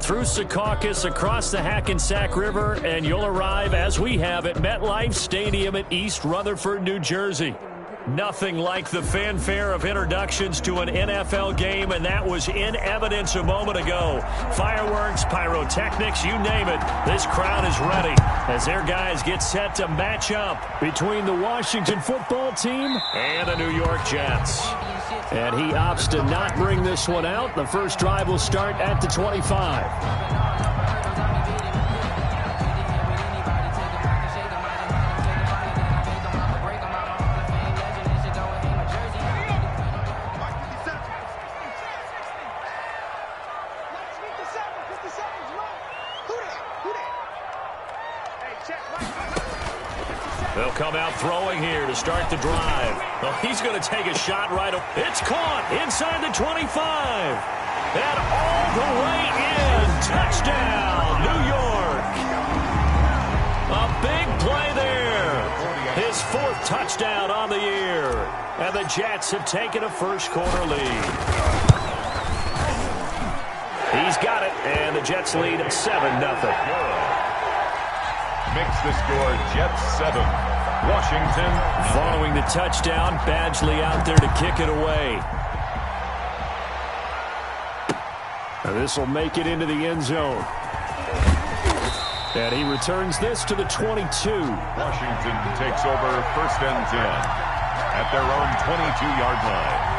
through Secaucus, across the Hackensack River, and you'll arrive, as we have, at MetLife Stadium at East Rutherford, New Jersey. Nothing like the fanfare of introductions to an NFL game, and that was in evidence a moment ago. Fireworks, pyrotechnics, you name it. This crowd is ready as their guys get set to match up between the Washington football team and the New York Jets. And he opts to not bring this one out. The first drive will start at the 25. They'll come out throwing here to start the drive. Well, he's going to take a shot right. It's caught inside the 25. And all the way in. Touchdown, New York. A big play there. His fourth touchdown on the year. And the Jets have taken a first-quarter lead. He's got it, and the Jets lead 7-0. Makes the score Jets 7, Washington. Following the touchdown, Badgley out there to kick it away. This will make it into the end zone. And he returns this to the 22. Washington takes over first and 10 at their own 22-yard line.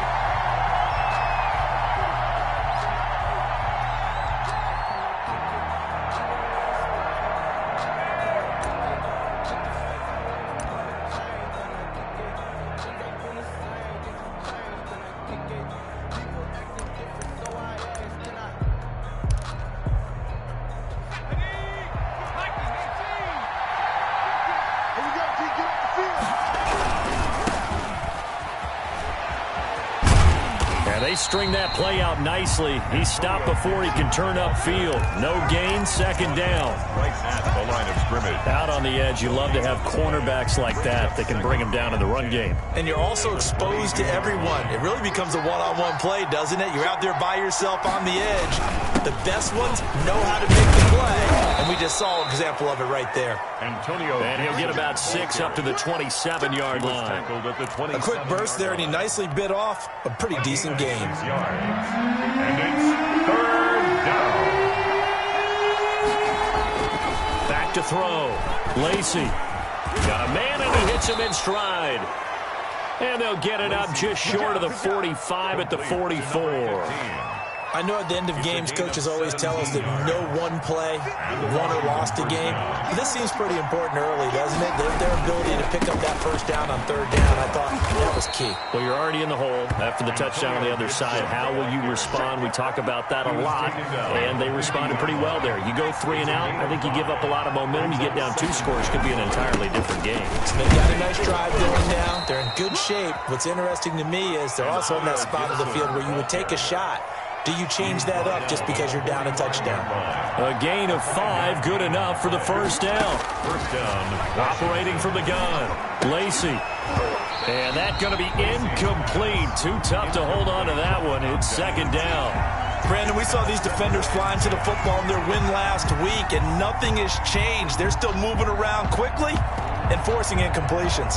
String that play out nicely. He stopped before he can turn upfield. No gain, second down. Right at the line of scrimmage. Out on the edge, you love to have cornerbacks like that can bring him down in the run game. And you're also exposed to everyone. It really becomes a one-on-one play, doesn't it? You're out there by yourself on the edge. The best ones know how to make the play, and we just saw an example of it right there. Antonio. And he'll get about 6 up to the 27-yard line. A quick burst there, and he nicely bit off a pretty decent game. And it's third down. Back to throw. Lacey. Got a man, and he hits him in stride. And they'll get it up just short of the 45 at the 44. I know at the end of games, coaches always tell us that no one play won or lost a game. But this seems pretty important early, doesn't it? Their ability to pick up that first down on third down, I thought that was key. Well, you're already in the hole after the touchdown on the other side. How will you respond? We talk about that a lot, and they responded pretty well there. You go 3 and out, I think you give up a lot of momentum. You get down 2 scores, could be an entirely different game. So they've got a nice drive going down. They're in good shape. What's interesting to me is they're also in that spot of the field where you would take a shot. Do you change that up just because you're down a touchdown? A gain of 5, good enough for the first down. First down. Operating from the gun, Lacey. And that's going to be incomplete. Too tough to hold on to that one. It's second down. Brandon, we saw these defenders flying to the football in their win last week, and nothing has changed. They're still moving around quickly and forcing incompletions.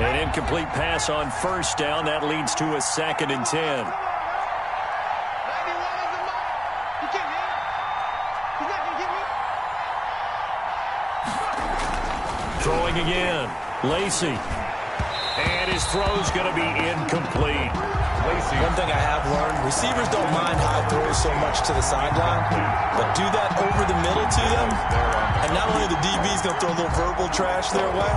An incomplete pass on first down. That leads to a 2nd and 10. Throwing again. Lacey. And his throw's going to be incomplete. Lacey. One thing I have learned, receivers don't mind high throws so much to the sideline, but do that over the middle to them, and not only the DB's going to throw a little verbal trash their way,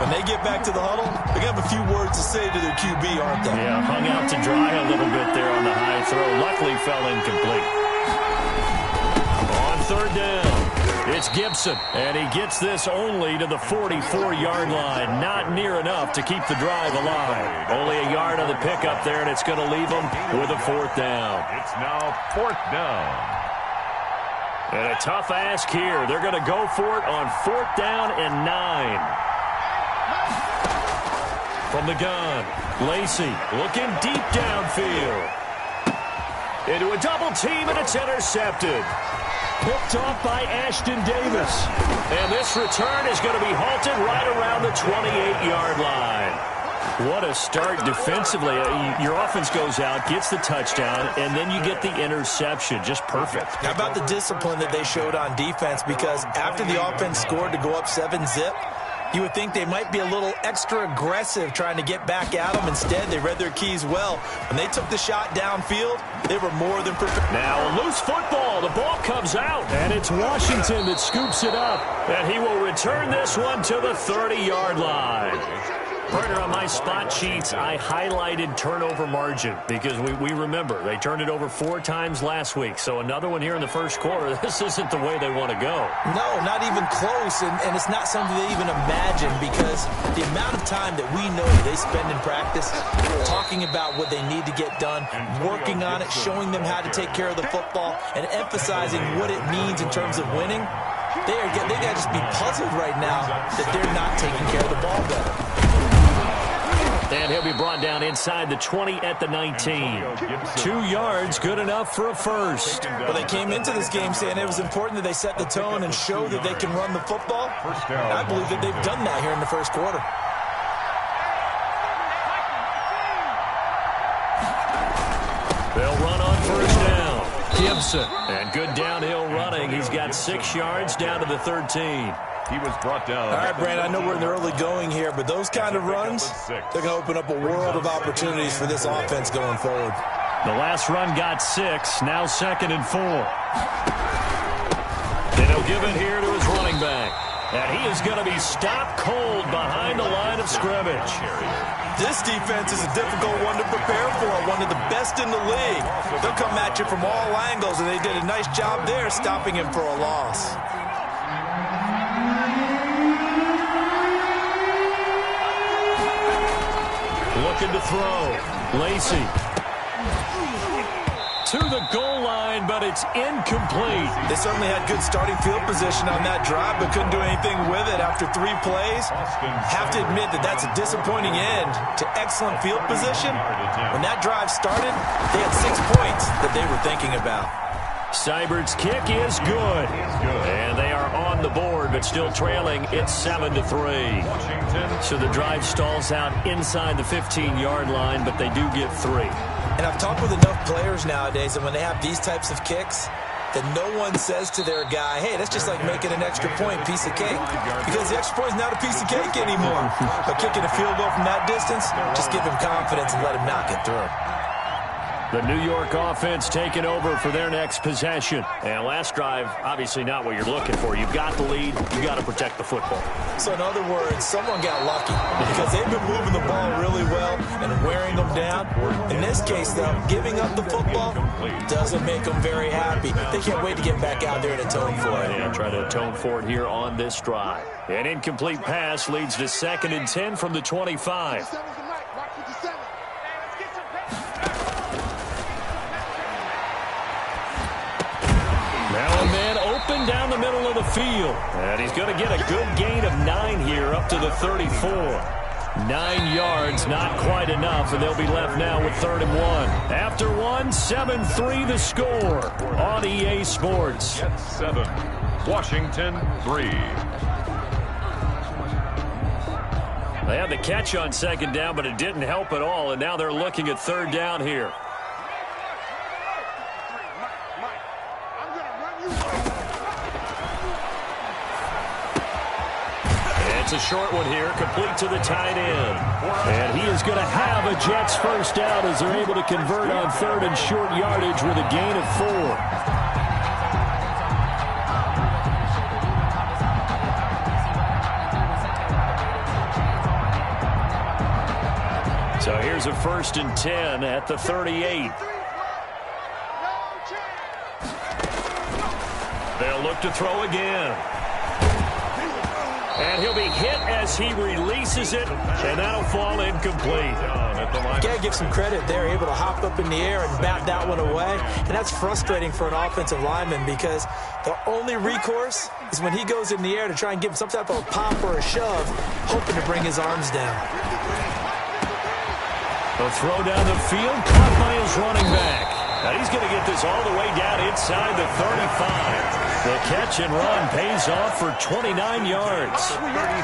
when they get back to the huddle, they're going to have a few words to say to their QB, aren't they? Yeah, hung out to dry a little bit there on the high throw. Luckily fell incomplete. On third down. It's Gibson, and he gets this only to the 44-yard line. Not near enough to keep the drive alive. Only a yard on the pickup there, and it's going to leave him with a 4th down. It's now 4th down. And a tough ask here. They're going to go for it on 4th down and 9. From the gun, Lacey looking deep downfield. Into a double team, and it's intercepted. Picked off by Ashton Davis. And this return is going to be halted right around the 28-yard line. What a start defensively. Your offense goes out, gets the touchdown, and then you get the interception. Just perfect. How about the discipline that they showed on defense? Because after the offense scored to go up 7-zip, you would think they might be a little extra aggressive trying to get back at them. Instead, they read their keys well. When they took the shot downfield, they were more than prepared. Now a loose football. The ball comes out, and it's Washington that scoops it up. And he will return this one to the 30-yard line. Partner, on my spot sheets, I highlighted turnover margin because we remember they turned it over 4 times last week. So another one here in the first quarter. This isn't the way they want to go. No, not even close, and it's not something they even imagine because the amount of time that we know they spend in practice talking about what they need to get done, working on it, showing them how to take care of the football, and emphasizing what it means in terms of winning. They got to just be puzzled right now that they're not taking care of the ball better. And he'll be brought down inside the 20 at the 19. 2 yards, good enough for a first. Well, they came into this game saying it was important that they set the tone and show that they can run the football. And I believe that they've done that here in the first quarter. They'll run on first down. Gibson. And good downhill running. He's got 6 yards down to the 13. He was brought down. All right, Brand, I know we're in the early going here, but those kind of runs, they're going to open up a world of opportunities for this offense going forward. The last run got 6, now 2nd and 4. And he'll give it here to his running back. And he is going to be stopped cold behind the line of scrimmage. This defense is a difficult one to prepare for, one of the best in the league. They'll come at you from all angles, and they did a nice job there stopping him for a loss. Looking to throw. Lacey. To the goal line, but it's incomplete. They certainly had good starting field position on that drive, but couldn't do anything with it after 3 plays. Have to admit that that's a disappointing end to excellent field position. When that drive started, they had 6 points that they were thinking about. Seibert's kick is good. And they are on the board, but still trailing. It's 7-3. So the drive stalls out inside the 15-yard line, but they do get 3. And I've talked with enough players nowadays that when they have these types of kicks, that no one says to their guy, hey, that's just like making an extra point, piece of cake. Because the extra point is not a piece of cake anymore. But kicking a field goal from that distance, just give him confidence and let him knock it through. The New York offense taking over for their next possession. And last drive, obviously not what you're looking for. You've got the lead. You've got to protect the football. So in other words, someone got lucky because they've been moving the ball really well and wearing them down. In this case, though, giving up the football doesn't make them very happy. They can't wait to get back out there and atone for it. Yeah, try to atone for it here on this drive. An incomplete pass leads to 2nd and 10 from the 25. Now a man open down the middle of the field. And he's going to get a good gain of 9 here up to the 34. 9 yards, not quite enough, and they'll be left now with 3rd and 1. After 1, 7-3 the score on EA Sports. Jets 7, Washington 3. They had the catch on 2nd down, but it didn't help at all, and now they're looking at 3rd down here. It's a short one here, complete to the tight end. And he is going to have a Jets first down as they're able to convert on 3rd and short yardage with a gain of 4. So here's a 1st and 10 at the 38. They'll look to throw again. And he'll be hit as he releases it, and that'll fall incomplete. Got to give some credit there, able to hop up in the air and bat that one away. And that's frustrating for an offensive lineman because the only recourse is when he goes in the air to try and give some type of a pop or a shove, hoping to bring his arms down. They'll throw down the field, caught by his running back. And he's going to get this all the way down inside the 35. The catch and run pays off for 29 yards.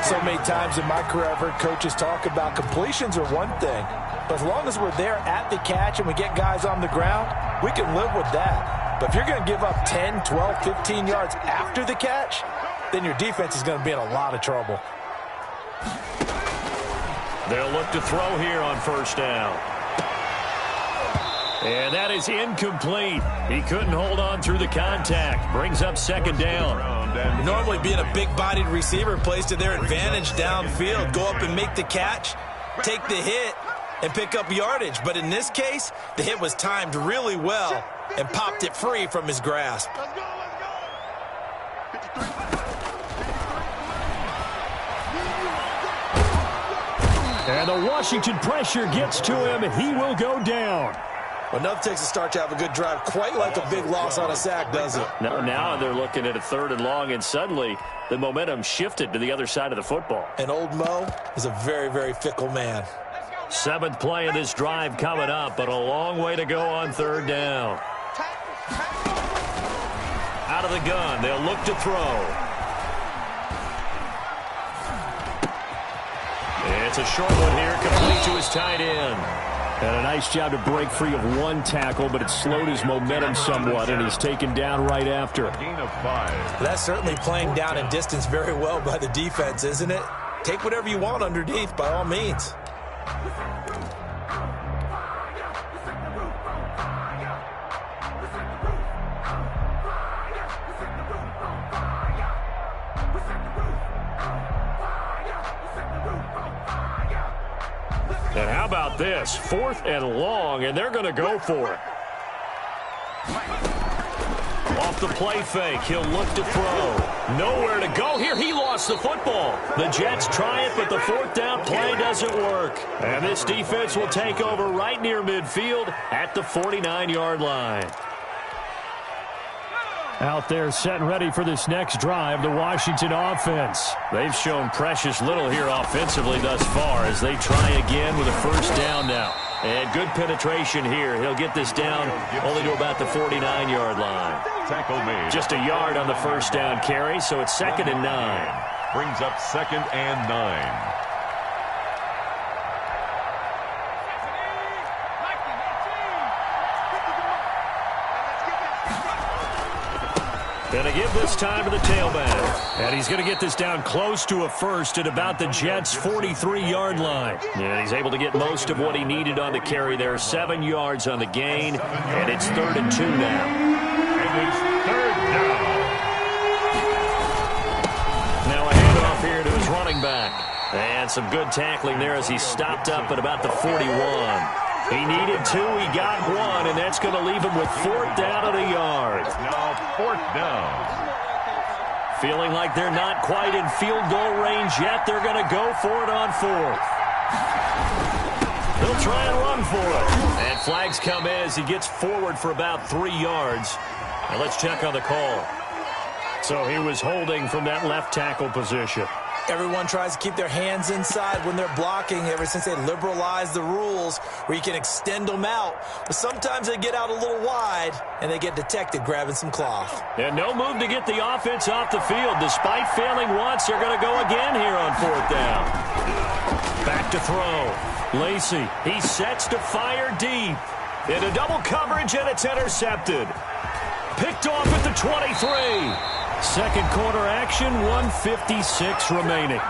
So many times in my career I've heard coaches talk about completions are one thing, but as long as we're there at the catch and we get guys on the ground, we can live with that. But if you're going to give up 10, 12, 15 yards after the catch, then your defense is going to be in a lot of trouble. They'll look to throw here on first down. And that is incomplete. He couldn't hold on through the contact. Brings up second down. Normally being a big-bodied receiver plays to their advantage downfield. Go up and make the catch, take the hit, and pick up yardage. But in this case, the hit was timed really well and popped it free from his grasp. And the Washington pressure gets to him. He will go down. Well, enough takes a start to have a good drive, quite like a big loss on a sack, does it? Now they're looking at a 3rd and long, and suddenly the momentum shifted to the other side of the football. And old Mo is a very, very fickle man. 7th play of this drive coming up, but a long way to go on 3rd down. Out of the gun, they'll look to throw. It's a short one here, complete to his tight end. And a nice job to break free of one tackle, but it slowed his momentum somewhat, and he's taken down right after. Gain of 5. That's certainly playing down in distance very well by the defense, isn't it? Take whatever you want underneath, by all means. And how about this? 4th and long, and they're going to go for it. Off the play fake, he'll look to throw. Nowhere to go here. He lost the football. The Jets try it, but the 4th down play doesn't work. And this defense will take over right near midfield at the 49-yard line. Out there set and ready for this next drive, the Washington offense. They've shown precious little here offensively thus far as they try again with a 1st down now. And good penetration here. He'll get this down only to about the 49-yard line. Tackle made. Just a yard on the 1st down carry, so it's 2nd and 9. Brings up 2nd and 9. Going to give this time to the tailback. And he's going to get this down close to a 1st at about the Jets' 43-yard line. And he's able to get most of what he needed on the carry there. 7 yards on the gain, and it's 3rd and 2 now. And it's 3rd down. Now a handoff here to his running back. And some good tackling there as he stopped up at about the 41. He needed 2, he got 1, and that's going to leave him with 4th down at a yard. Now 4th down. Feeling like they're not quite in field goal range yet, they're going to go for it on 4th. They'll try and run for it. And flags come in as he gets forward for about 3 yards. And let's check on the call. So he was holding from that left tackle position. Everyone tries to keep their hands inside when they're blocking ever since they liberalized the rules where you can extend them out. But sometimes they get out a little wide and they get detected grabbing some cloth. And no move to get the offense off the field. Despite failing once, they're going to go again here on 4th down. Back to throw. Lacey, he sets to fire deep. Into double coverage, and it's intercepted. Picked off at the 23. Second quarter action, 1:56 remaining.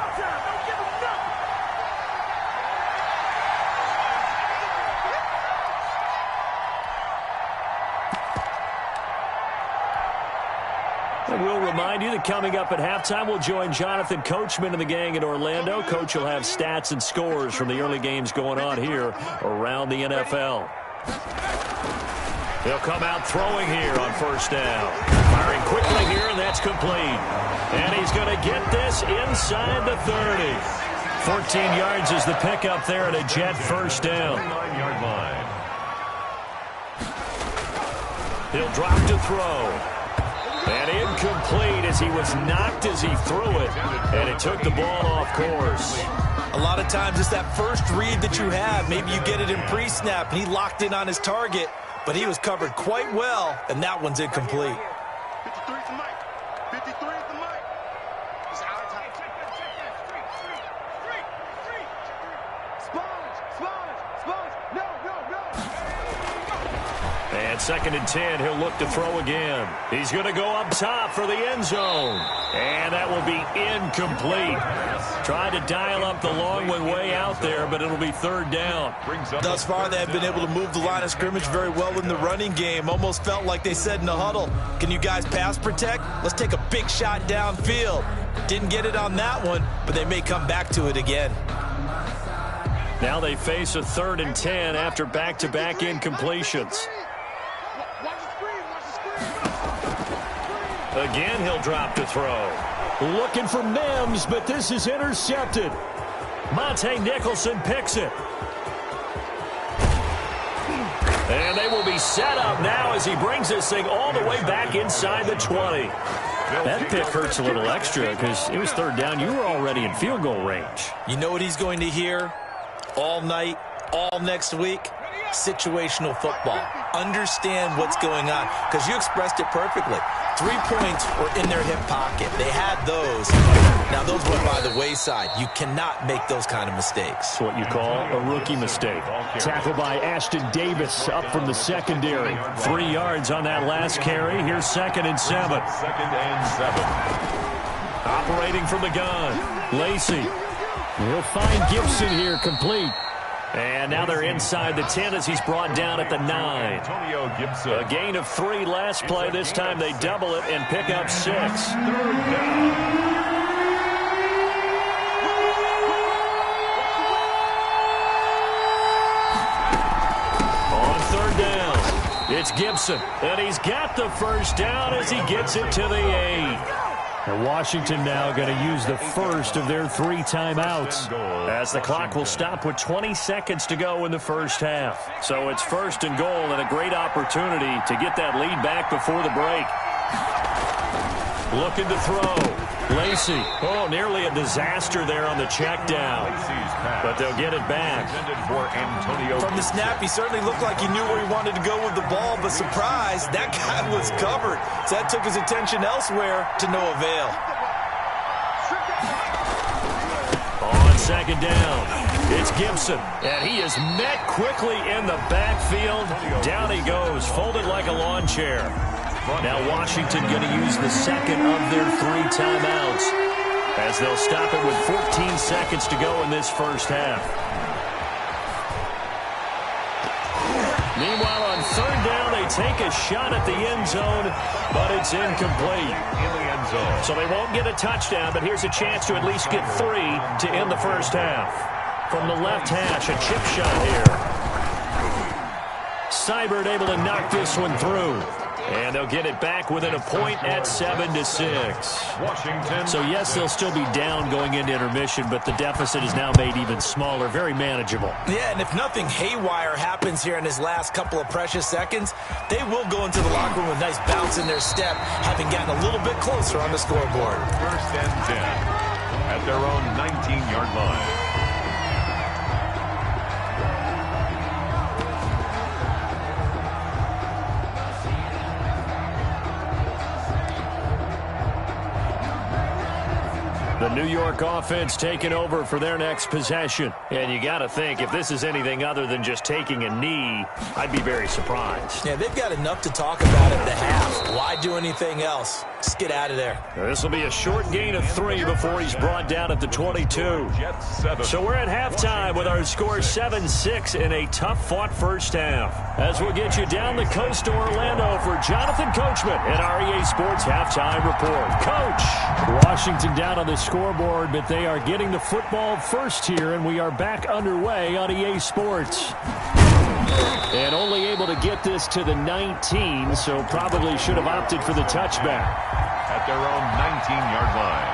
And we'll remind you that coming up at halftime, we'll join Jonathan Coachman and the gang in Orlando. Coach will have stats and scores from the early games going on here around the NFL. He'll come out throwing here on 1st down. Firing quickly here, and that's complete. And he's going to get this inside the 30. 14 yards is the pickup there at a Jet 1st down. 9-yard line. He'll drop to throw. And incomplete as he was knocked as he threw it. And it took the ball off course. A lot of times it's that first read that you have. Maybe you get it in pre-snap, and he locked in on his target. but he was covered quite well, and that one's incomplete. 53 is the mic. 53 is the mic. It's our time. Sponge. No. And 2nd and 10, he'll look to throw again. He's going to go up top for the end zone. And that will be incomplete. Tried to dial up the long one way out there, but it'll be 3rd down. Thus far, they have been able to move the line of scrimmage very well in the running game. Almost felt like they said in the huddle, can you guys pass protect? Let's take a big shot downfield. Didn't get it on that one, but they may come back to it again. Now they face a 3rd and 10 after back-to-back incompletions. Again, he'll drop to throw. Looking for Mims, but this is intercepted. Monte Nicholson picks it. And they will be set up now as he brings this thing all the way back inside the 20. That pick hurts a little extra because it was 3rd down. You were already in field goal range. You know what he's going to hear all night, all next week? Situational football. Understand what's going on, because you expressed it perfectly. 3 points were in their hip pocket. They had those. Now, those went by the wayside. You cannot make those kind of mistakes. That's what you call a rookie mistake. Tackle by Ashton Davis up from the secondary. 3 yards on that last carry. Here's 2nd and 7. 2nd and 7. Operating from the gun. Lacey. He'll find Gibson here, complete. And now they're inside the 10 as he's brought down at the 9. Antonio Gibson. A gain of 3 last play. This time they double it and pick up 6. 3rd down. On 3rd down, it's Gibson. And he's got the 1st down as he gets it to the 8. And Washington now going to use the first of their 3 timeouts as the clock will stop with 20 seconds to go in the first half. So it's 1st and goal and a great opportunity to get that lead back before the break. Looking to throw. Lacey. Oh, nearly a disaster there on the check down. But they'll get it back. From the snap, he certainly looked like he knew where he wanted to go with the ball, but surprise, that guy was covered. So that took his attention elsewhere to no avail. On 2nd down, it's Gibson. And he is met quickly in the backfield. Down he goes, folded like a lawn chair. Now Washington going to use the 2nd of their 3 timeouts as they'll stop it with 14 seconds to go in this first half. Meanwhile, on 3rd down, they take a shot at the end zone, but it's incomplete. So they won't get a touchdown, but here's a chance to at least get 3 to end the first half. From the left hash, a chip shot here. Seibert able to knock this one through. And they'll get it back within a point at 7-6. Washington. So, yes, they'll still be down going into intermission, but the deficit is now made even smaller, very manageable. Yeah, and if nothing haywire happens here in his last couple of precious seconds, they will go into the locker room with a nice bounce in their step, having gotten a little bit closer on the scoreboard. 1st and 10 at their own 19-yard line. The New York offense taking over for their next possession. And you got to think, if this is anything other than just taking a knee, I'd be very surprised. Yeah, they've got enough to talk about at the half. Why do anything else? Just get out of there. This will be a short gain of 3 before he's brought down at the 22. So we're at halftime with our score 7-6 in a tough-fought first half. As we'll get you down the coast to Orlando for Jonathan Coachman at our EA Sports Halftime Report. Coach! Washington down on the scoreboard, but they are getting the football first here, and we are back underway on EA Sports. And only able to get this to the 19, so probably should have opted for the touchback. At their own 19-yard line.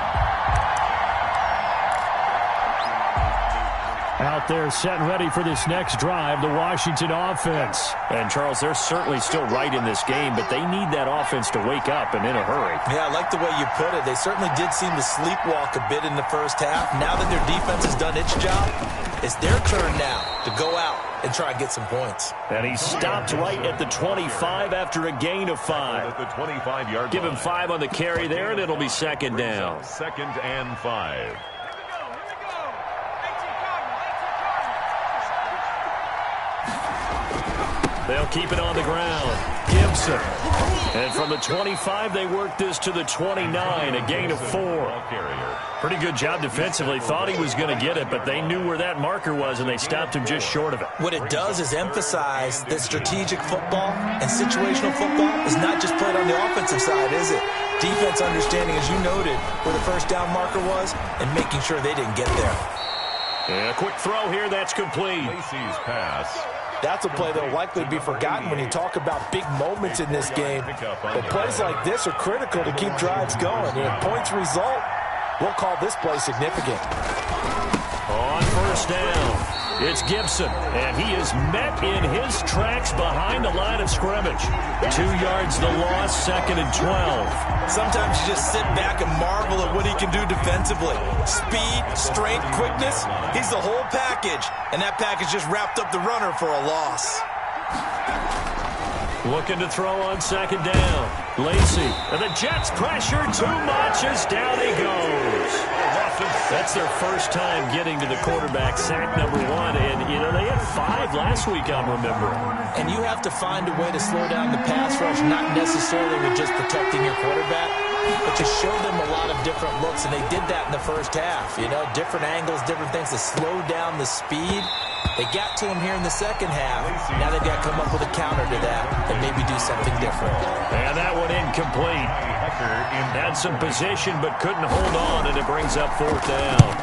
Out there set and ready for this next drive, the Washington offense. And, Charles, they're certainly still right in this game, but they need that offense to wake up and in a hurry. Yeah, I like the way you put it. They certainly did seem to sleepwalk a bit in the first half. Now that their defense has done its job, It's their turn now to go out and try and get some points. And he stopped right at the 25 after a gain of 5. At the 25-yard Give him 5 on the carry there, and it'll be second down. 2nd and 5. They'll keep it on the ground. Gibson. And from the 25, they work this to the 29, a gain of 4. Pretty good job defensively. Thought he was going to get it, but they knew where that marker was, and they stopped him just short of it. What it does is emphasize that strategic football and situational football is not just played on the offensive side, is it? Defense understanding, as you noted, where the first down marker was and making sure they didn't get there. And a quick throw here. That's complete. Lacey's pass. That's a play that will likely be forgotten when you talk about big moments in this game. But plays like this are critical to keep drives going. And if points result, we'll call this play significant. On first down, it's Gibson, and he is met in his tracks behind the line of scrimmage. 2 yards the loss, 2nd and 12. Sometimes you just sit back and marvel at what he can do defensively. Speed, strength, quickness, he's the whole package. And that package just wrapped up the runner for a loss. Looking to throw on 2nd down. Lacey, and the Jets pressure too much as down he goes. That's their first time getting to the quarterback, sack number 1. And, you know, they had 5 last week, I'm remembering. And you have to find a way to slow down the pass rush, not necessarily with just protecting your quarterback, but to show them a lot of different looks. And they did that in the first half. You know, different angles, different things to slow down the speed. They got to him here in the second half. Now they've got to come up with a counter to that and maybe do something different. And that one incomplete. Had some position but couldn't hold on, and it brings up 4th down.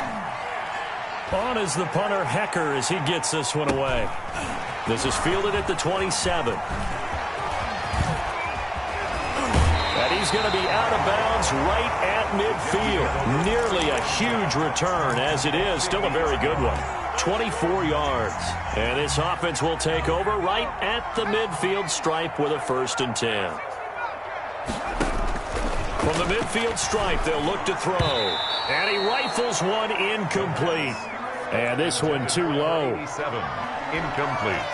On is the punter, Hecker, as he gets this one away. This is fielded at the 27. And he's going to be out of bounds right at midfield. Nearly a huge return, as it is. Still a very good one. 24 yards. And this offense will take over right at the midfield stripe with a 1st and 10. From the midfield stripe, they'll look to throw. And he rifles one incomplete. And this one too low. Incomplete.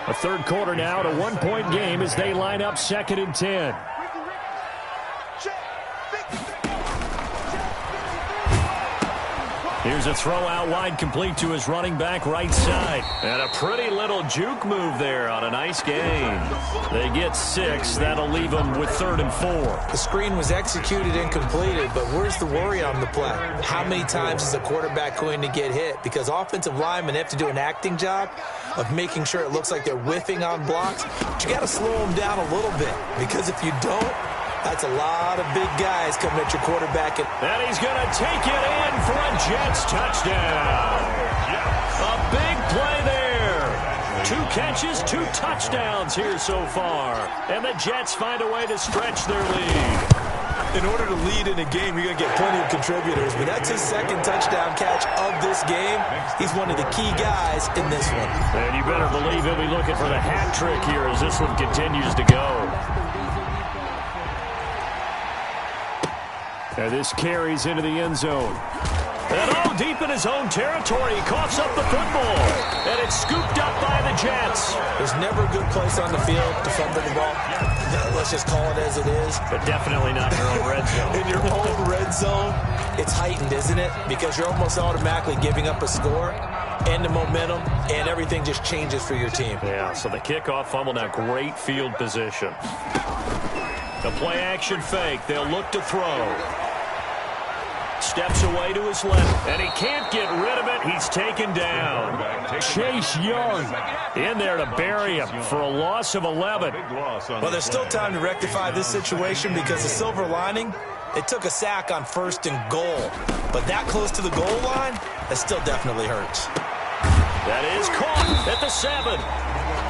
A 3rd quarter now, to 1-point game as they line up 2nd and 10. Here's a throw out wide, complete to his running back right side. And a pretty little juke move there on a nice gain. They get 6. That'll leave them with 3rd and 4. The screen was executed and completed, but where's the worry on the play? How many times is a quarterback going to get hit? Because offensive linemen have to do an acting job of making sure it looks like they're whiffing on blocks. But you got to slow them down a little bit, because if you don't, that's a lot of big guys coming at your quarterback. And he's going to take it in for a Jets touchdown. A big play there. 2 catches, 2 touchdowns here so far. And the Jets find a way to stretch their lead. In order to lead in a game, you're going to get plenty of contributors. But that's his 2nd touchdown catch of this game. He's one of the key guys in this one. And you better believe he'll be looking for the hat trick here as this one continues to go. And this carries into the end zone. And deep in his own territory, he coughs up the football. And it's scooped up by the Jets. There's never a good place on the field to fumble the ball. Let's just call it as it is. But definitely not in your own red zone. In your own red zone, it's heightened, isn't it? Because you're almost automatically giving up a score and the momentum, and everything just changes for your team. Yeah, so the kickoff fumble, now great field position. The play-action fake. They'll look to throw. Steps away to his left, and he can't get rid of it. He's taken down. Chase Young in there to bury him for a loss of 11. Well, there's still time to rectify this situation, because the silver lining, it took a sack on 1st and goal. But that close to the goal line, that still definitely hurts. That is caught at the 7.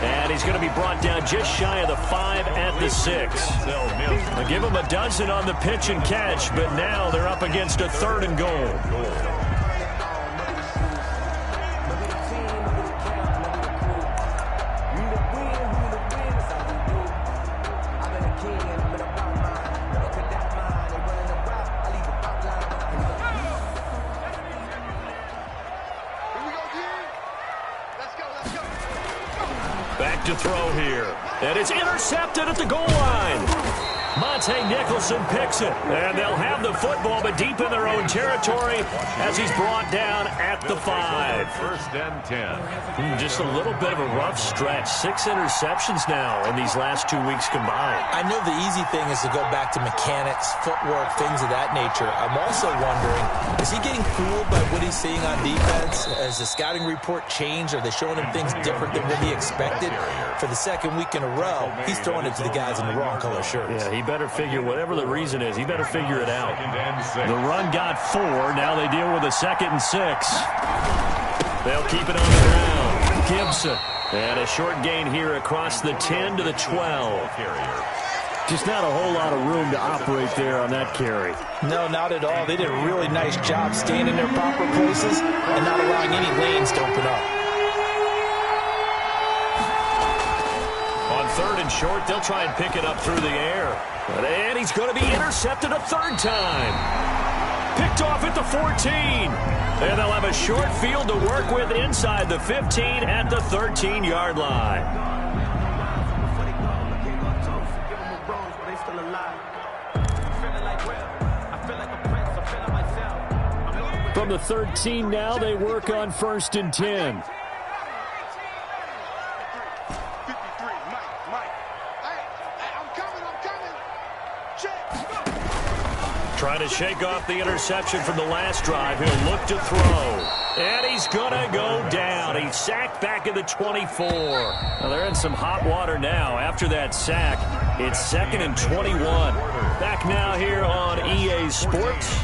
And he's going to be brought down just shy of the 5 at the 6. They'll give him a dozen on the pitch and catch, but now they're up against a 3rd and goal. back to throw here. And it's intercepted at the goal line. Monte Nicholson picks it. And they'll have the football, but deep in their own territory as he's brought down at the 5. First and 10. Just a little bit of a rough stretch. 6 interceptions now in these last 2 weeks combined. I know the easy thing is to go back to mechanics, footwork, things of that nature. I'm also wondering, is he getting fooled by what he's seeing on defense? Has the scouting report changed? Are they showing him things different than what he expected? For the second week in a row, he's throwing it to the guys in the wrong color shirts. Yeah, he better figure, whatever the reason is, he better figure it out. The run got 4. Now they deal with a 2nd and 6. They'll keep it on the ground. Gibson. And a short gain here across the 10 to the 12. Just not a whole lot of room to operate there on that carry. No, not at all. They did a really nice job staying in their proper places and not allowing any lanes to open up. On 3rd and short, they'll try and pick it up through the air. And he's going to be intercepted a 3rd time. Picked off at the 14. And they'll have a short field to work with inside the 15 at the 13-yard line. From the 13 now, they work on 1st and 10. Trying to shake off the interception from the last drive. He'll look to throw. And he's going to go down. He's sacked back at the 24. Well, they're in some hot water now. After that sack, it's 2nd and 21. Back now here on EA Sports.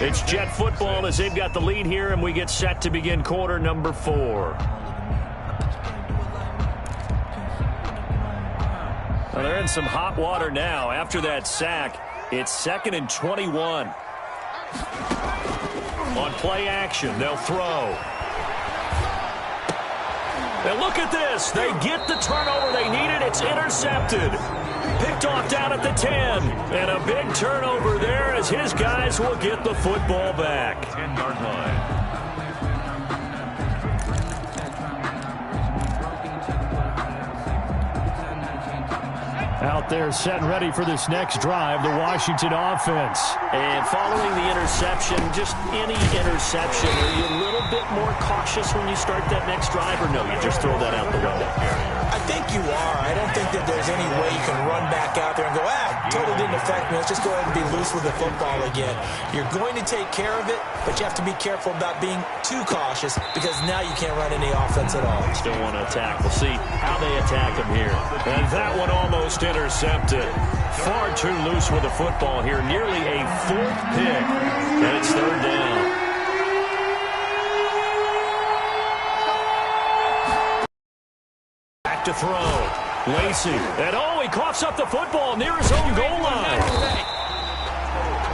It's Jet football as they've got the lead here, and we get set to begin quarter number 4. Well, they're in some hot water now. After that sack, it's 2nd and 21. On play action, they'll throw. And look at this. They get the turnover they needed. It's intercepted. Picked off down at the 10. And a big turnover there as his guys will get the football back. 10-yard line. Out there set and ready for this next drive, the Washington offense. And following the interception, just any interception, are you a little bit more cautious when you start that next drive, or no, you just throw that out the window? I think you are. I don't think that there's any way you can run back out there and go, totally didn't affect me. Let's just go ahead and be loose with the football again. You're going to take care of it, but you have to be careful about being too cautious because now you can't run any offense at all. Still want to attack. We'll see how they attack him here. And that one almost intercepted. Far too loose with the football here. Nearly a 4th pick. And it's 3rd down. Back to throw. Lacey. And he coughs up the football near his own goal line.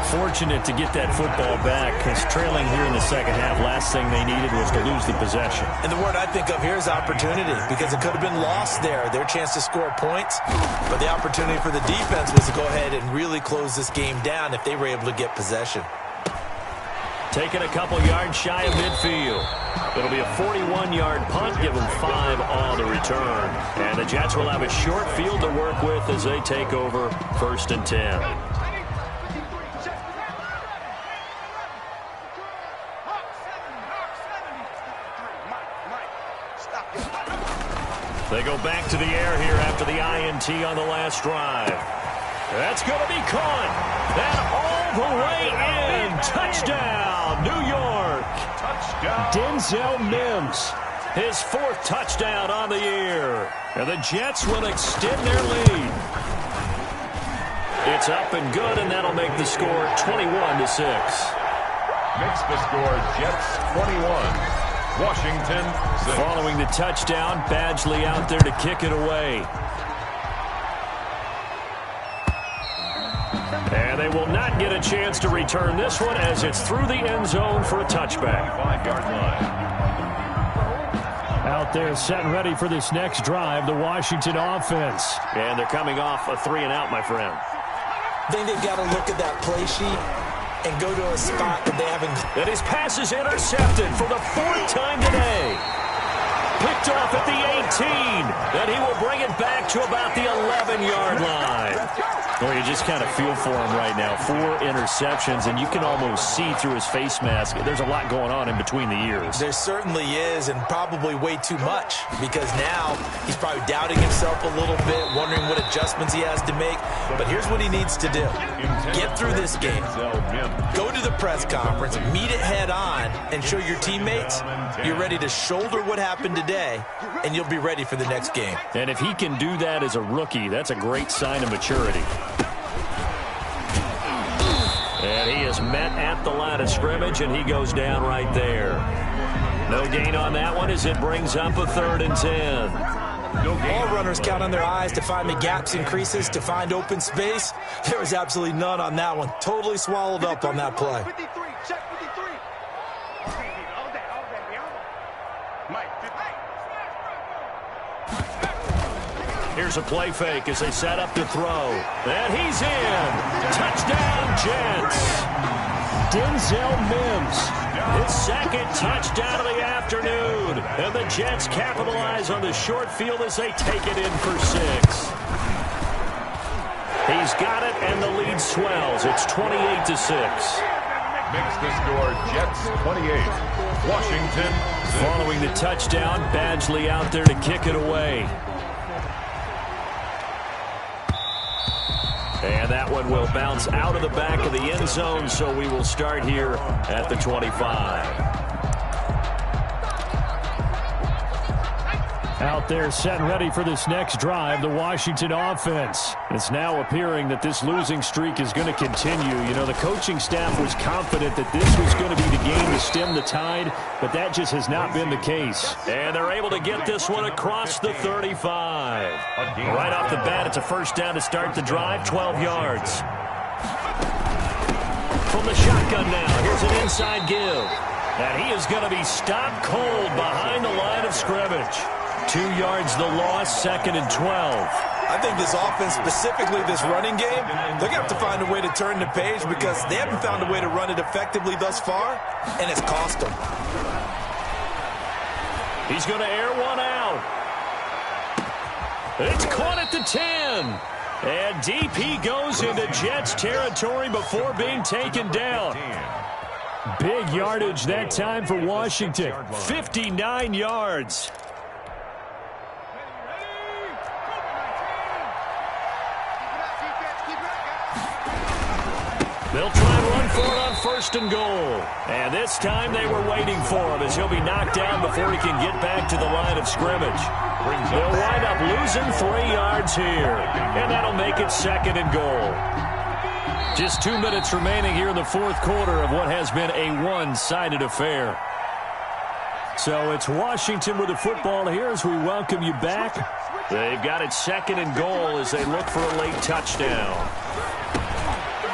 Fortunate to get that football back because trailing here in the second half, last thing they needed was to lose the possession. And the word I think of here is opportunity because it could have been lost there. Their chance to score points, but the opportunity for the defense was to go ahead and really close this game down if they were able to get possession. Taking a couple yards shy of midfield. It'll be a 41-yard punt, give them 5 on the return. And the Jets will have a short field to work with as they take over 1st and 10. They go back to the air here after the INT on the last drive. That's going to be caught. And all the way in. Touchdown, New York. Touchdown. Denzel Mims. His 4th touchdown on the year. And the Jets will extend their lead. It's up and good, and that'll make the score 21-6. Makes the score Jets 21. Washington 6. Following the touchdown, Badgley out there to kick it away. And they will not get a chance to return this one as it's through the end zone for a touchback. 5-yard line. Out there set and ready for this next drive, the Washington offense. And they're coming off a 3-and-out, my friend. I think they've got to look at that play sheet and go to a spot that they haven't. And his pass is intercepted for the 4th time today. Picked off at the 18, and he will bring it back to about the 11-yard line. Well, you just kind of feel for him right now. 4 interceptions, and you can almost see through his face mask. There's a lot going on in between the ears. There certainly is, and probably way too much, because now he's probably doubting himself a little bit, wondering what adjustments he has to make. But here's what he needs to do. Get through this game. Go to the press conference, meet it head on, and show your teammates you're ready to shoulder what happened today, and you'll be ready for the next game. And if he can do that as a rookie, that's a great sign of maturity. And he is met at the line of scrimmage, and he goes down right there. No gain on that one as it brings up a 3rd and 10. All runners count on their eyes to find the gaps and creases, to find open space. There was absolutely none on that one. Totally swallowed up on that play. 53, check 53. All day, Mike, 50. Here's a play fake as they set up to throw. And he's in. Touchdown, Jets. Denzel Mims, his 2nd touchdown of the afternoon. And the Jets capitalize on the short field as they take it in for 6. He's got it, and the lead swells. It's 28-6. Makes the score Jets 28, Washington 6. Following the touchdown, Badgley out there to kick it away. And that one will bounce out of the back of the end zone, so we will start here at the 25. Out there set and ready for this next drive, the Washington offense. It's now appearing that this losing streak is going to continue. You know, the coaching staff was confident that this was going to be the game to stem the tide, but that just has not been the case. And they're able to get this one across the 35. Right off the bat, it's a 1st down to start the drive, 12 yards. From the shotgun now, here's an inside give. And he is going to be stopped cold behind the line of scrimmage. 2 yards the loss, 2nd and 12. I think this offense, specifically this running game, they're going to have to find a way to turn the page because they haven't found a way to run it effectively thus far, and it's cost them. He's going to air one out. It's caught at the 10. And DP goes into Jets territory before being taken down. Big yardage that time for Washington. 59 yards. They'll try and run for it on 1st and goal. And this time they were waiting for him as he'll be knocked down before he can get back to the line of scrimmage. They'll wind up losing 3 yards here. And that'll make it 2nd and goal. Just 2 minutes remaining here in the 4th quarter of what has been a one-sided affair. So it's Washington with the football here as we welcome you back. They've got it 2nd and goal as they look for a late touchdown.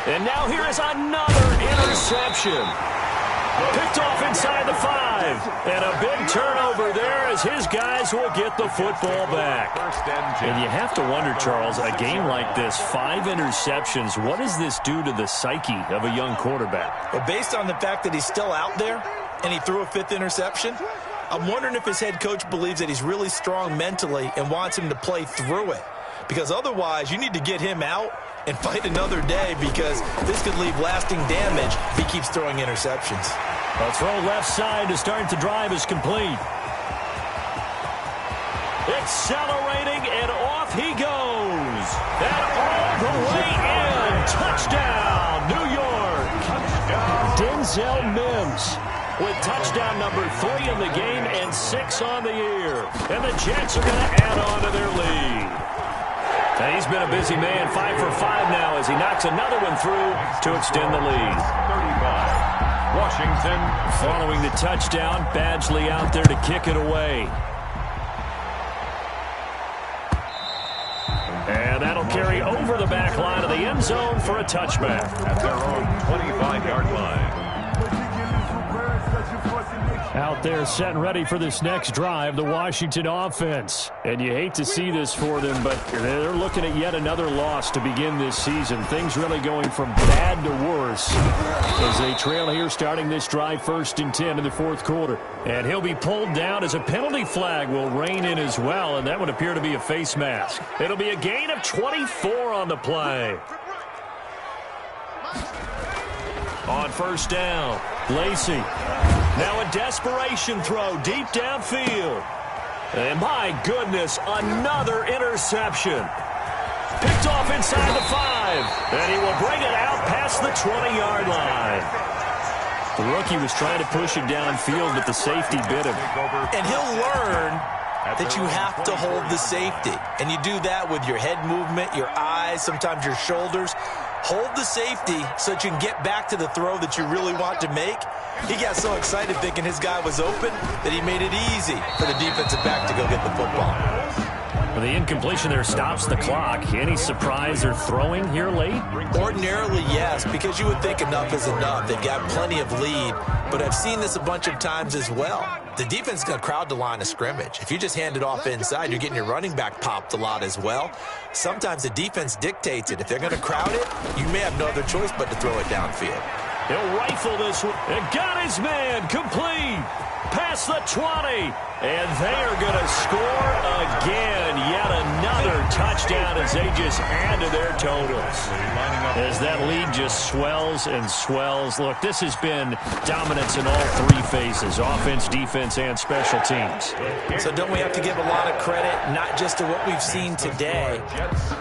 And now here is another interception. Picked off inside the 5. And a big turnover there as his guys will get the football back. And you have to wonder, Charles, a game like this, 5 interceptions, what does this do to the psyche of a young quarterback? Well, based on the fact that he's still out there and he threw a 5th interception, I'm wondering if his head coach believes that he's really strong mentally and wants him to play through it. Because otherwise, you need to get him out and fight another day because this could leave lasting damage if he keeps throwing interceptions. A throw left side to start the drive is complete. Accelerating, and off he goes. And all the way in. Touchdown, New York. Denzel Mims with touchdown number 3 in the game and 6 on the year. And the Jets are going to add on to their lead. And he's been a busy man, 5 for 5 now as he knocks another one through to extend the lead. 35, Washington. Following the touchdown, Badgley out there to kick it away. And that'll carry over the back line of the end zone for a touchback. At their own 25-yard line. Out there set and ready for this next drive, the Washington offense. And you hate to see this for them, but they're looking at yet another loss to begin this season. Things really going from bad to worse as they trail here starting this drive 1st and 10 in the 4th quarter. And he'll be pulled down as a penalty flag will rein in as well, and that would appear to be a face mask. It'll be a gain of 24 on the play. On 1st down, Lacey. Now a desperation throw deep downfield. And my goodness, another interception. Picked off inside the 5. And he will bring it out past the 20-yard line. The rookie was trying to push it downfield, but the safety bit him. And he'll learn that you have to hold the safety. And you do that with your head movement, your eyes, sometimes your shoulders. Hold the safety so that you can get back to the throw that you really want to make. He got so excited thinking his guy was open that he made it easy for the defensive back to go get the football. Well, the incompletion there stops the clock. Any surprise they're throwing here late? Ordinarily, yes, because you would think enough is enough. They've got plenty of lead, but I've seen this a bunch of times as well. The defense is going to crowd the line of scrimmage. If you just hand it off inside, you're getting your running back popped a lot as well. Sometimes the defense dictates it. If they're going to crowd it, you may have no other choice but to throw it downfield. He'll rifle this one. And got his man complete. Past the 20. And they are going to score again. Yet another touchdown as they just add to their totals. As that lead just swells and swells. Look, this has been dominance in all 3 phases. Offense, defense, and special teams. So don't we have to give a lot of credit, not just to what we've seen today,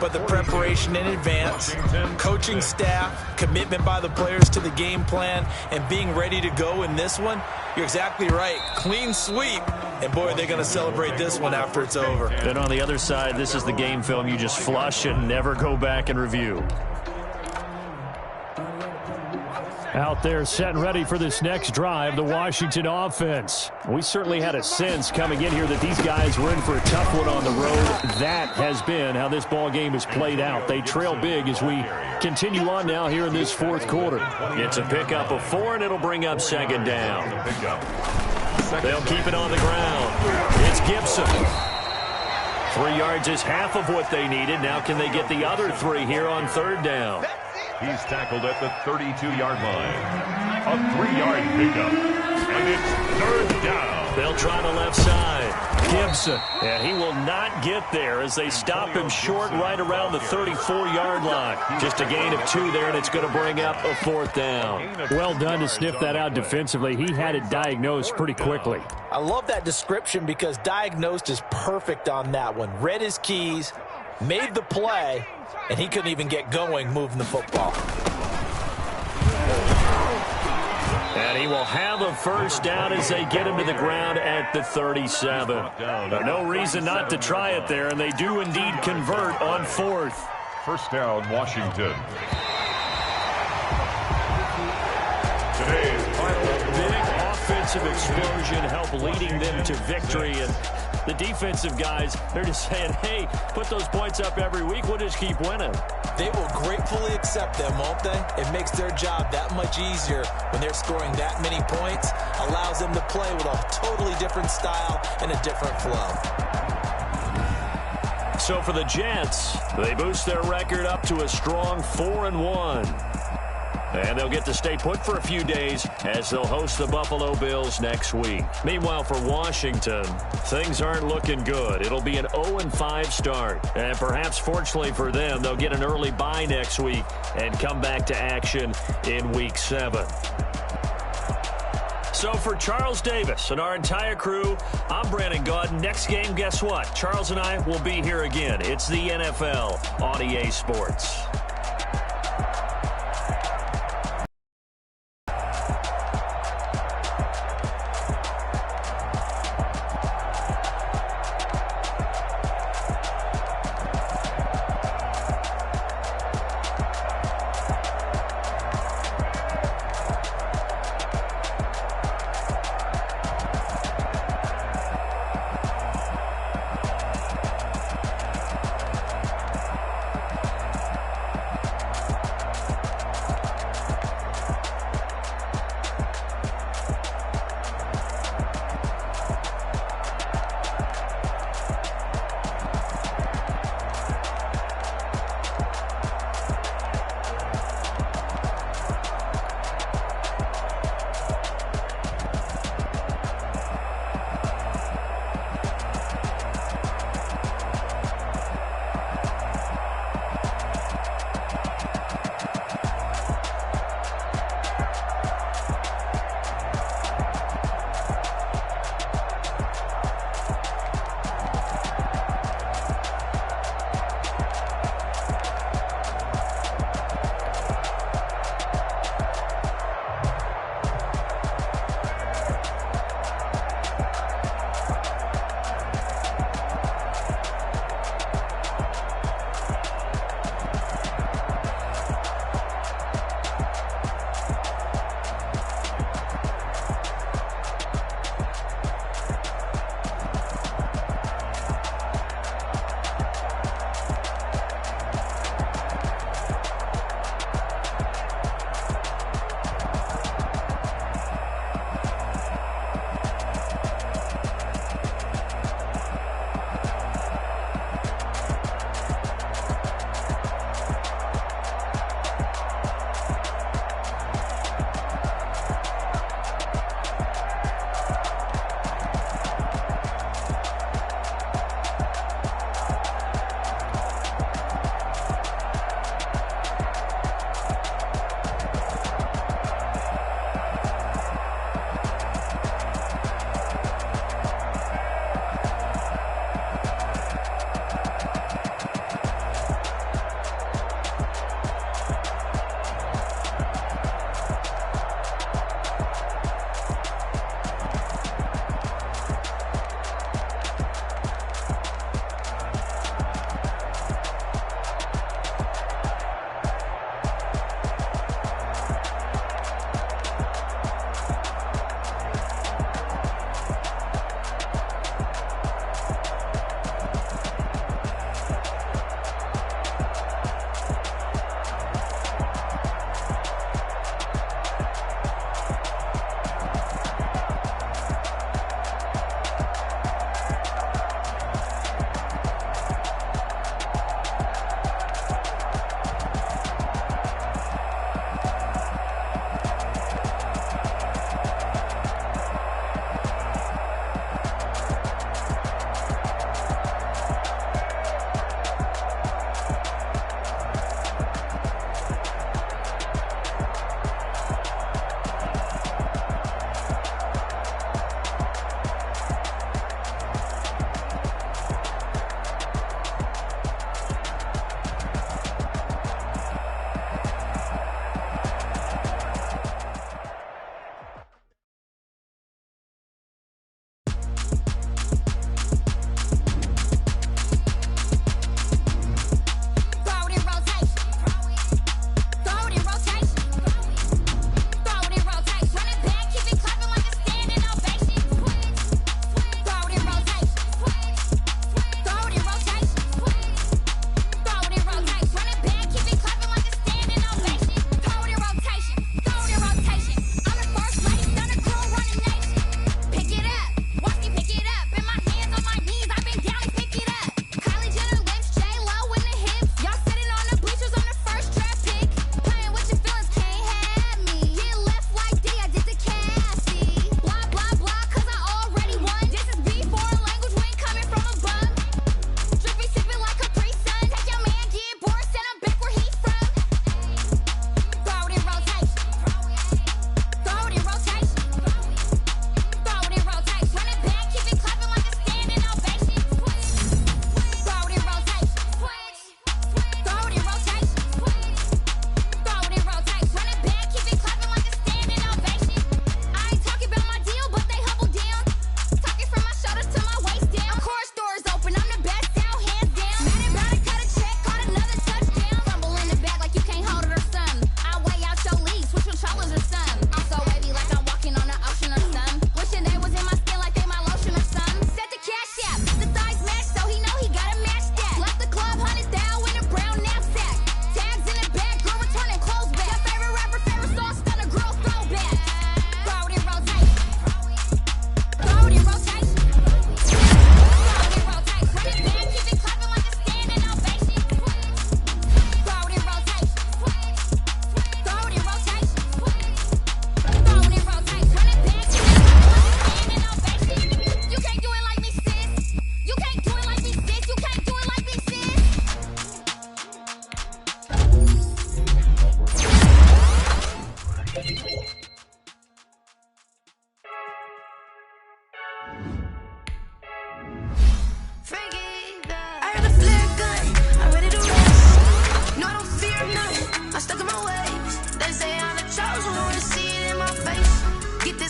but the preparation in advance, coaching staff, commitment by the players to the game plan, and being ready to go in this one? You're exactly right. Clean sweep. And, boy, they're going to celebrate this one after it's over. Then on the other side, this is the game film you just flush and never go back and review. Out there set and ready for this next drive, the Washington offense. We certainly had a sense coming in here that these guys were in for a tough one on the road. That has been how this ball game has played out. They trail big as we continue on now here in this 4th quarter. It's a pickup of 4, and it'll bring up 2nd down. They'll keep it on the ground. It's Gibson. 3 yards is half of what they needed. Now can they get the other 3 here on 3rd down? He's tackled at the 32-yard line. A 3-yard pickup. And it's 3rd down. They'll try the left side. Gibson. And he will not get there as they stop him short right around the 34-yard line. Just a gain of 2 there, and it's going to bring up a 4th down. Well done to sniff that out defensively. He had it diagnosed pretty quickly. I love that description because diagnosed is perfect on that one. Read his keys, made the play, and he couldn't even get going moving the football. And he will have a 1st down as they get him to the ground at the 37. No reason not to try it there, and they do indeed convert on 4th. 1st down, Washington. Today's Big offensive explosion help leading them to victory, and the defensive guys, they're just saying, hey, put those points up every week. We'll just keep winning. They will gratefully accept them, won't they? It makes their job that much easier when they're scoring that many points. Allows them to play with a totally different style and a different flow. So for the Jets, they boost their record up to a strong 4-1. And they'll get to stay put for a few days as they'll host the Buffalo Bills next week. Meanwhile, for Washington, things aren't looking good. It'll be an 0-5 start. And perhaps fortunately for them, they'll get an early bye next week and come back to action in Week 7. So for Charles Davis and our entire crew, I'm Brandon Gaud. Next game, guess what? Charles and I will be here again. It's the NFL on EA Sports.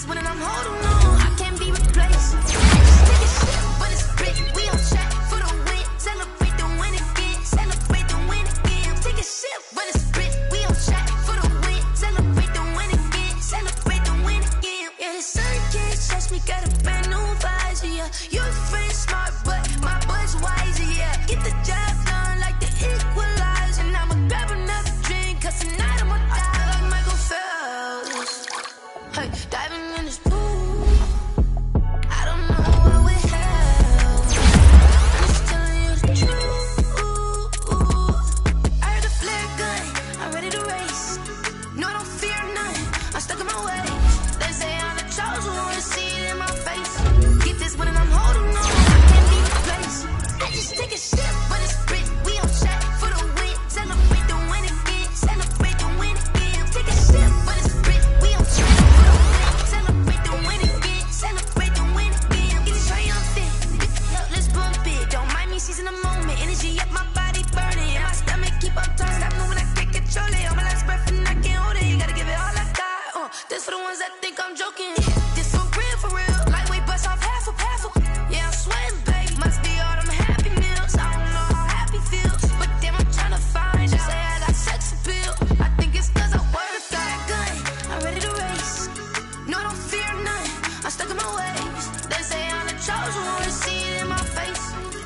when I'm holding on, I can't be replaced. I just take a shit, but it's split. We on track for the win. Celebrate the win again. Celebrate the win again. Take a shit, but it's split. We on track for the win. Celebrate the win again. Celebrate the win again. Yeah, the sun can't touch me. Got a brand new visor. Yeah, your friend smart, but my boy's wiser. Yeah, get the job done like the equalizer. And I'ma grab another drink, 'cause tonight I'ma die like Michael Phelps. Hey, diving in this pool. I don't know what we have. I'm just telling you the truth. I heard the flare gun. I'm ready to race. No, I don't fear none. I'm stuck in my ways. They say I'm the chosen one. See it in my face. Get this when I'm holding on. I can't be replaced. I just take a sip, but it's split. We on track for the win. Celebrate the win again. Celebrate the win again. Take a sip, but it's split. We on track for the win. Celebrate the win again. Celebrate the win again. Get it triumphant. Let's bump it. Don't mind me seizing the moment. Energy up my body burning. And my stomach keep on turning. Stop moving, I can't control it. On my last breath and I can't hold it. You gotta give it all I got. This for the ones that think I'm joking. This for real. Lightweight bust off half a. Yeah, I'm sweating, baby. Must be all them happy meals. I don't know how happy feels, but damn, I'm trying to find out. Say I got sex appeal. I think it's 'cause I work a gun. I'm ready to race. No, I don't fear none. I'm stuck in my ways. They say I'm the chosen one. See it in my face.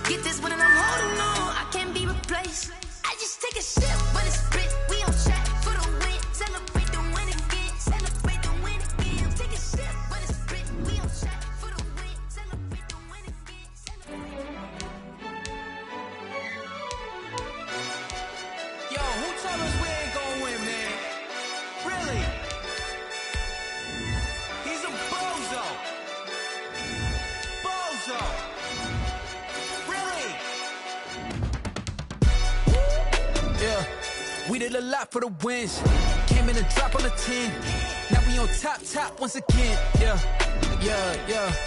Get this when I'm holding on. I can't be replaced. I just take a sip, but it's split. We on track for the win. Celebrate the win again. Celebrate the win again. Take a sip, but it's split. We on track for the win. Celebrate the win again. Yo, who told us we ain't gonna win, man? Really? He's a bozo. Bozo. Really? Yeah, we did a lot for the wins. Came in a drop on the 10. Now we on top once again. Yeah.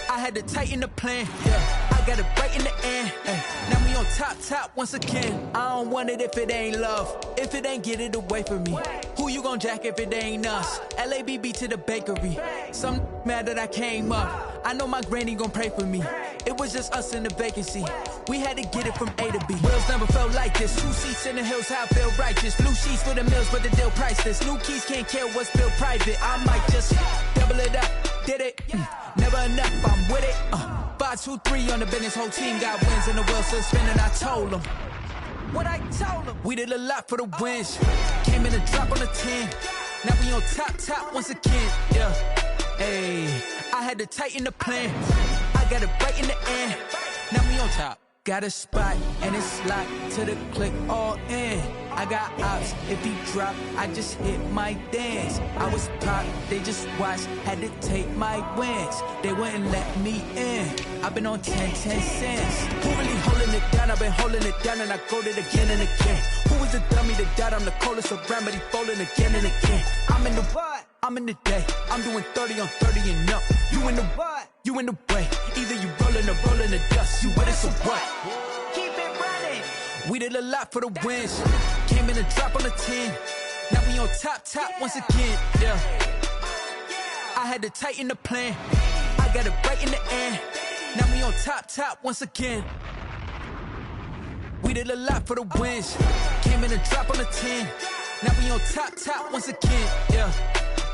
I had to tighten the plan. Yeah, I got it right in the end. Ay. Now we on top once again. I don't want it if it ain't love. If it ain't, get it away from me. Who you gon' jack if it ain't us? LABB to the bakery. Some mad that I came up. I know my granny gon' pray for me. It was just us in the vacancy. We had to get it from A to B. Wheels never felt like this. 2 seats in the hills, how I feel righteous. Blue sheets for the mills, but the deal priceless. New keys can't care what's built private. I might just double it up. Did it? Never enough, I'm with it. 5, 2, 3 on the business. Whole team got wins and the wheels still spinning. I told them what I told them. We did a lot for the wins. Came in a drop on the 10. Now we on top once again. Yeah. Hey, I had to tighten the plan. I got it right in the end. Now we on top. Got a spot and it's locked to the click all in. I got ops, if he drop, I just hit my dance. I was pop, they just watched, had to take my wins. They wouldn't let me in. I've been on 10 cents. Who really holding it down? I've been holding it down and I go it again and again. Who is the dummy that died? I'm the coldest around, but he falling again and again. I'm in the what? I'm in the day. I'm doing 30 on 30 and up. You in the what? You in the way. Either you rolling or rolling the dust. You with us or what? Keep it running. We did a lot for the wins. Came in a drop on the 10. Now we on top once again. Yeah. I had to tighten the plan. I got it right in the end. Now we on top once again. We did a lot for the wins. Came in a drop on the 10. Now we on top once again. Yeah.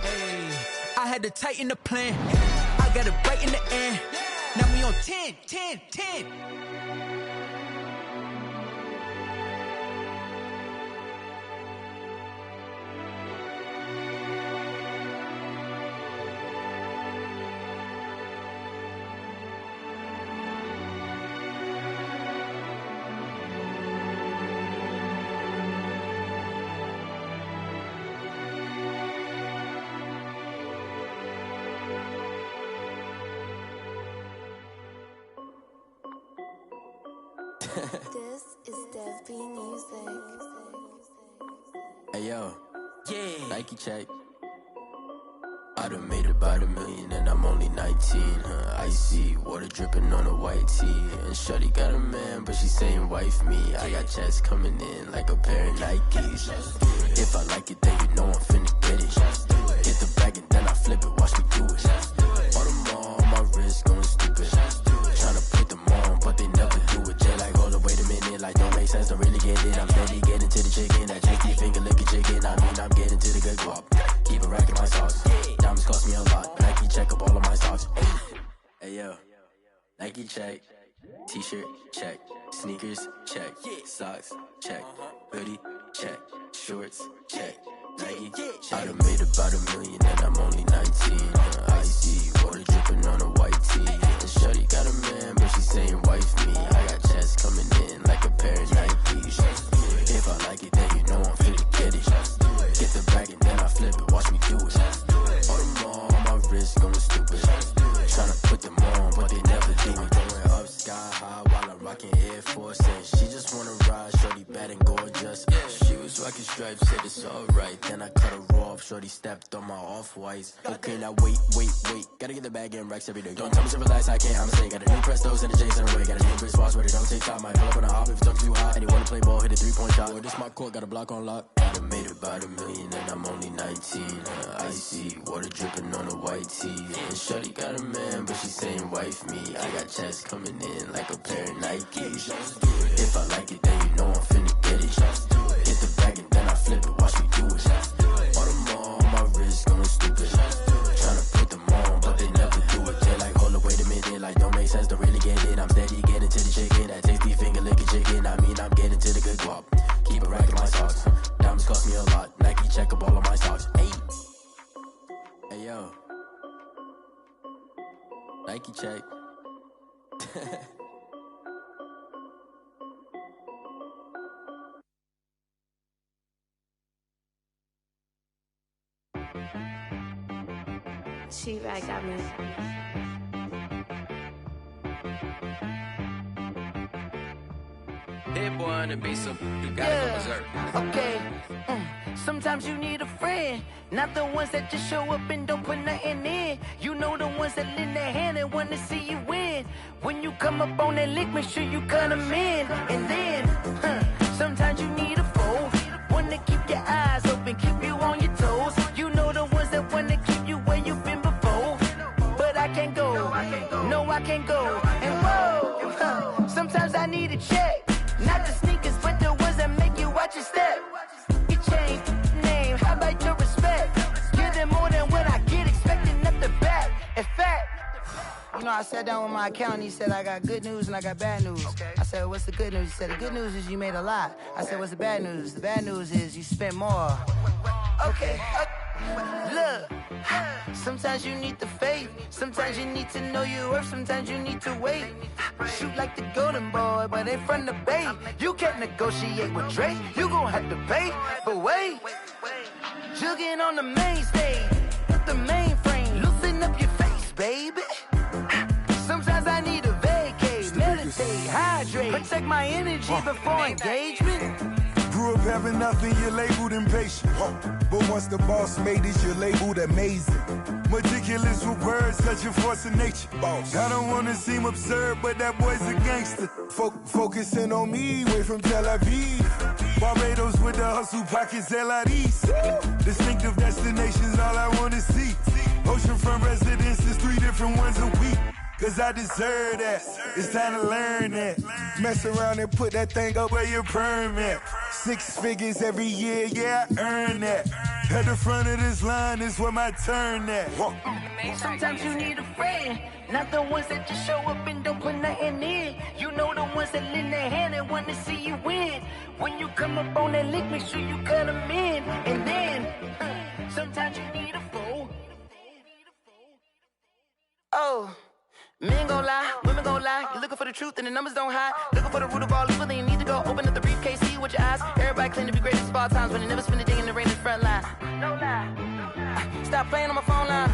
Hey, I had to tighten the plan. I got it right in the end. Now we on 10. This is Dev B Music. Hey yo, Yeah. Nike check. I done made about $1 million and I'm only 19. Icy water dripping on a white tee. And shorty got a man, but she saying wife me. I got checks coming in like a pair of Nikes. If I like it, then you know I'm finna get it. Get the bag and then I flip it, watch me do it. Nike check, t-shirt check, sneakers check, socks check, hoodie check, shorts check, Nike check. I done made about $1 million and I'm only 19. Icy water dripping on a white tee. And shorty got a man, but she saying wife me. I got checks coming in like a pair of Nikes. If I like it, then you know I'm finna get it. Get the bag and then I flip it. Watch me do it. All them on my wrist going stupid. Tryna put them on, but they never do it. Going up sky high while I'm rocking Air Force. And she just wanna ride, shorty bad and gorgeous. She was rocking stripes, said it's alright. Then I cut her off, shorty stepped on my off-whites. Okay, now wait. Gotta get the bag and racks every day. Don't tell me to relax, I can't, I'ma say. Got a new Prestos and a J's in a way. Got a new Chris Foss, but it don't take time. Might pull up on a hop if it's talking too hot. And you wanna play ball, hit a 3-point shot. Or this my court, got a block on lock. I done made about $1 million and I'm only 19. Icy water dripping on a white tee. And shorty got a man, but she saying wife me. I got checks coming in like a pair of Nikes. If I like it, then you know I'm finna get it. Hit the bag and then I flip it, watch me do it. All them on my wrist going stupid. Tryna put them on, but they never do it. They like, hold up, wait a minute, like don't make sense, don't really get it. I'm steady getting to the chicken, that tasty finger licking chicken. I mean, I'm getting to the good guap. Keep a rack in my socks. Diamonds cost me a lot. Nike check up all of my stocks. Hey yo, Nike check. She-Rag got me. Hit boy on the beat, so you gotta go berserk. Okay. Sometimes you need a friend, not the ones that just show up and don't put nothing in. You know the ones that lend their hand and wanna see you win. When you come up on that lick, make sure you cut them in. And then, sometimes you need a foe, one to keep your eyes open, keep you on your toes. You know the ones that wanna keep you where you've been before. But I can't go, no I can't go. And whoa, sometimes I need a check, not the sneakers, but the ones that make you watch your step. You change name, how about your respect? Give them more than what I get, expecting up the back. In fact, you know, I sat down with my accountant, he said, I got good news and I got bad news. Okay. I said, what's the good news? He said, the good news is you made a lot. I said, what's the bad news? The bad news is you spent more. Okay. Look, sometimes you need the faith, sometimes you need to know your worth, sometimes you need to wait. Shoot like the golden boy, but in front of Bay. You can't negotiate with Drake, you gon' have to pay. But wait, jugging on the main stage, the mainframe, loosen up your face, baby. Sometimes I need a vacate, meditate, hydrate, protect my energy before engagement. Grew up having nothing, you're labeled impatient. But once the boss made it, you're labeled amazing. Meticulous with words, such a force of nature. Boss. I don't wanna seem absurd, but that boy's a gangster. Focusing on me, way from Tel Aviv. Barbados with the hustle pockets, LIDs. Distinctive destinations, all I wanna see. Oceanfront residences, 3 different ones a week. Cause I deserve that, it's time to learn that. Mess around and put that thing up where your permit. 6 figures every year, yeah, I earn that. At the front of this line is where my turn at. Sometimes you need a friend, not the ones that just show up and don't put nothing in. You know the ones that lend their hand and want to see you win. When you come up on that lick, make sure you cut them in. And then, sometimes you need a foe. Oh. Men gon' lie, women gon' lie. You're looking for the truth and the numbers don't hide. Looking for the root of all evil, then you need to go open up the briefcase, see with your eyes. Everybody claim to be great at all times, but they never spend a day in the rain in the front line. No lie. Stop playing on my phone line.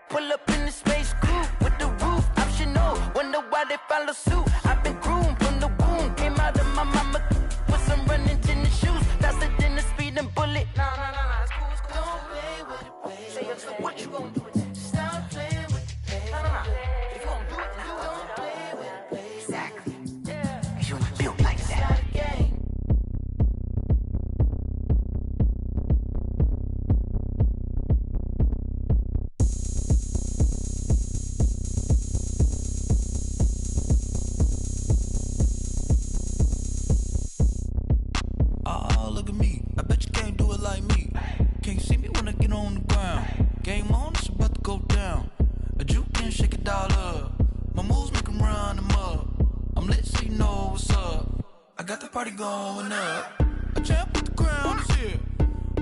Pull up in the space coupe with the roof optional. Wonder why they follow suit. I've been groomed from the womb. Came out of my mama with some running tennis shoes. Faster than the speeding bullet. No, it's cool, it's cool. Don't play with it, baby. Say it, so what you gon' do? Stop playing with it. If you gon' do it, then don't play with it, baby. Exactly. Yeah. Cause you ain't built like that. party going up. A champ with the crown is here.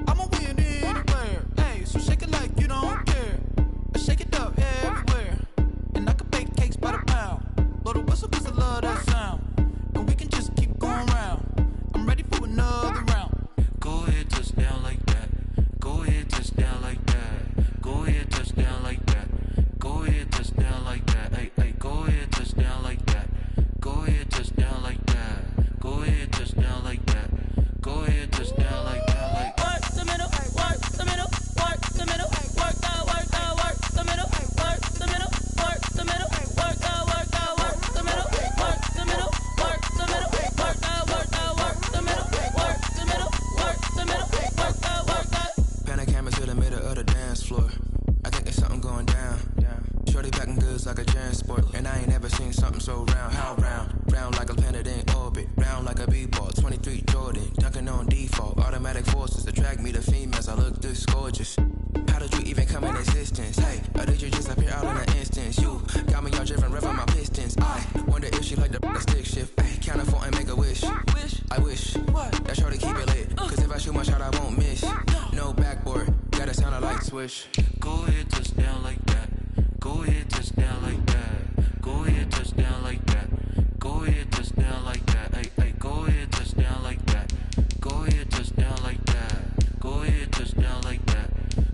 I'ma win anywhere. Hey, so shake it like you don't care. Shake it up everywhere. And I can bake cakes by the pound. Blow the whistle 'cause I love that sound. And we can just keep going round. I'm ready for another round. Go ahead, touch down like that. Go ahead, touch down like that. Go ahead, touch down like that. Go ahead, touch down like that. Hey, hey, go ahead, touch down like that. Go ahead, touch down like that. Go ahead, touch down like that. Go ahead, touch down like that. Like work the middle, work the middle, work the middle, work out, work out, work the middle, work the middle, work the middle, work out, work out, work the middle, work the middle, work the middle, work out, work out, work the middle, work the middle, work the middle, work out, work out. Pan a camera to the middle of the dance floor. I think there's something going down. Shorty packing goods like a transport, and I ain't never seen something so round. How round? Round like a planet in orbit, round like a b-ball. 23 Jordan, dunking on default. Automatic forces attract me to females. I look this gorgeous. How did you even come in existence? Hey, or did you just appear out in an instance? You got me all driven, revving my pistons. I wonder if she like the stick shift. Ay, count for and make a wish. I wish that shorty keep it lit. 'Cause if I shoot my shot, I won't miss. No backboard, gotta sound a light switch. go ahead, touch down like that. Go ahead, touch down like that. Go ahead, touch down like that. Go ahead, touch down like that. Hey, hey, go ahead, touch down like that. Go ahead, touch down like that. Go ahead, touch down like that.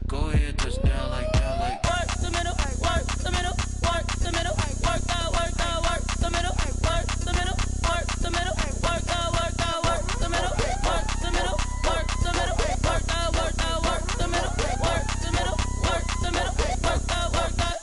Go ahead, touch down like that. Like work the middle, work the middle, work the middle, work out, work out, work the middle, work the middle, work the middle, work out, work out, work the middle, work the middle, work the middle, work out, work out, work the middle, work the middle, work the middle, work out, work out.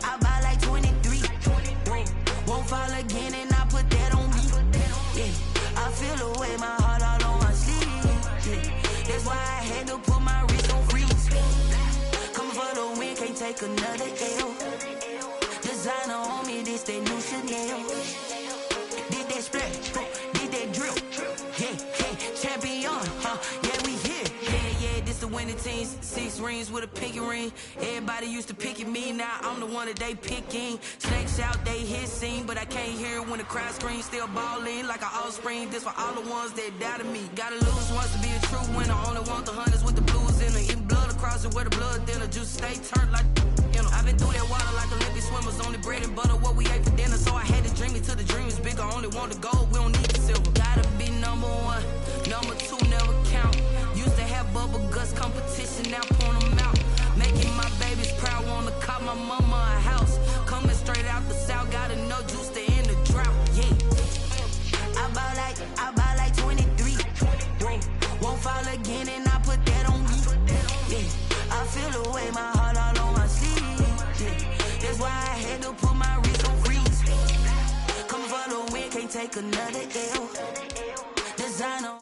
I buy like 23. Won't fall again and I put that on me. Yeah, I feel the way, my heart all on my sleeve. Yeah, that's why I had to put my wrist on freeze. Coming for the win, can't take another L. Designer on me, this that new Chanel. Did that splash, did that drill. Yeah, yeah, champion, yeah, we here. Yeah, this the winning teams. 6 rings with a pinky ring. Everybody used to pick at me, now I'm the one that they picking. Snakes out, they hit scene, but I can't hear it when the crowd screams. Still ballin' like an offspring. This for all the ones that doubted me. Gotta lose once to be a true winner. Only want the hunters with the blues in it. Eating blood across it where the blood dinner. Juice stay turned like you know. I've been through that water like Olympic swimmers. Only bread and butter, what we ate for dinner. So I had to dream it till the dream is bigger. Only want the gold, we don't need the silver. Gotta be number 1, number 2 never count. Used to have bubble guts competition, now point them out. Making my babies proud, wanna call my mama a house. Coming straight out the south, gotta know juice to end the drought. Yeah, I buy like 23. Won't fall again and I put that on me. Yeah, I feel the way, my heart all on my sleeve. Yeah, that's why I had to put my wrist on freeze. Coming for the win, can't take another L. Designer.